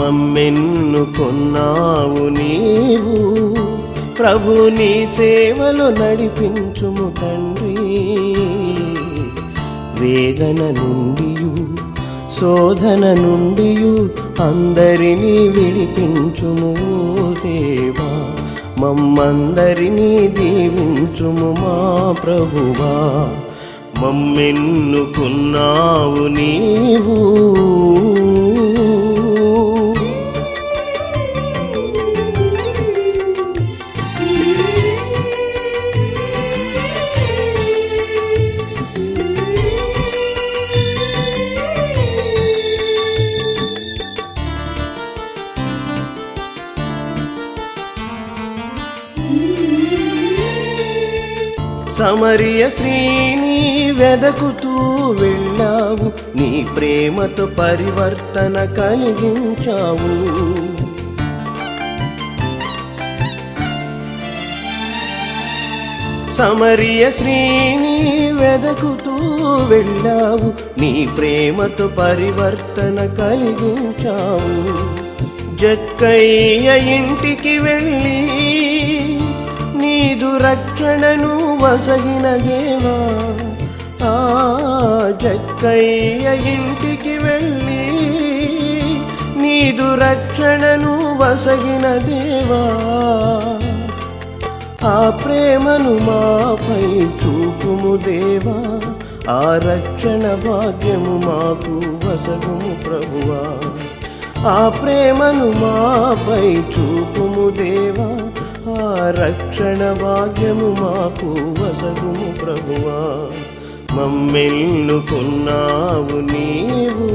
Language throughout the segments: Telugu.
మమ్మెన్నుకొన్నావు నీవు ప్రభు, నీ సేవలో నడిపించుము తండ్రి. వేదన నుండియు శోధన నుండియు అందరినీ విడిపించుము దేవా. మమ్మందరినీ దీవించుము మా ప్రభువా. మమ్మెన్నుకున్నావు నీవు సమరయ స్త్రీని వెదకుతూ వెళ్ళావు, నీ ప్రేమతో పరివర్తన కలిగించావు. సమరయ స్త్రీని వెదకుతూ వెళ్ళావు, నీ ప్రేమతో పరివర్తన కలిగించావు. జక్కయ్య ఇంటికి వెళ్ళి నీదు రక్షణను వసగిన దేవా. ఆ జక్కయ్య ఇంటికి వెళ్ళి నీదు రక్షణను వసగిన దేవా. ఆ ప్రేమను మాపై చూపుము దేవా, ఆ రక్షణ భాగ్యము మాకు వసగుము ప్రభువా. ఆ ప్రేమను మాపై చూపుము దేవా, ఆ రక్షణ భాగ్యము మాకు వసగుము ప్రభువా. మమ్మెన్నుకున్నావు నీవు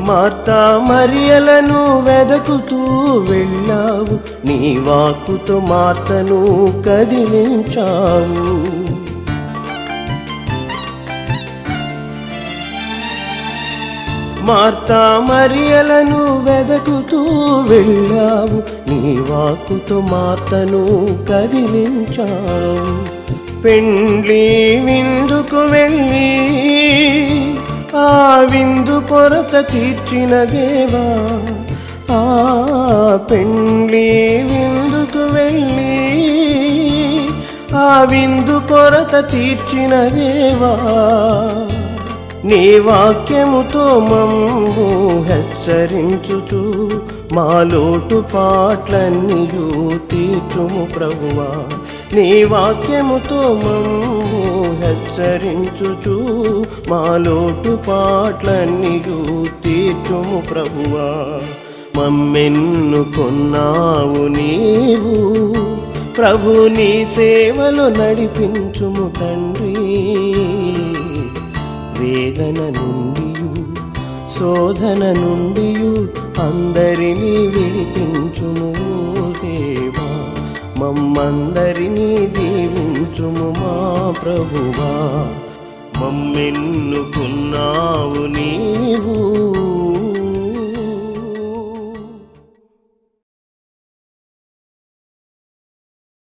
మార్తా మరియలను వెదకుతూ వెళ్ళావు, నీ వాక్కుతో మార్తను కదిలించావు. మార్తా మరియలను వెదకుతూ వెళ్ళావు, నీ వాక్కుతో మార్తను కదిలించావు. పెండ్లి విందుకు వెళ్ళి ఆ విందు కొరత తీర్చిన దేవా. ఆ పెండ్లి విందుకు వెళ్ళి ఆ విందు కొరత తీర్చిన దేవా. నీ వాక్యముతో మమ్ము హెచ్చరించుచు మా లోటు పాట్లన్నీయు తీర్చుము ప్రభువా. నీ వాక్యముతో మమ్ము హెచ్చరించుచు మా లోటు పాట్లన్నీయు తీర్చుము ప్రభువా. మమ్మెన్నుకొన్నావు నీవు ప్రభు, నీ సేవలో నడిపించుము తండ్రి. వేదన నుండియు శోధన నుండియు అందరినీ విడిపించుము దేవా. మమ్మందరినీ దీవించుము మా ప్రభువా. మమ్మెన్నుకున్నావు నీవు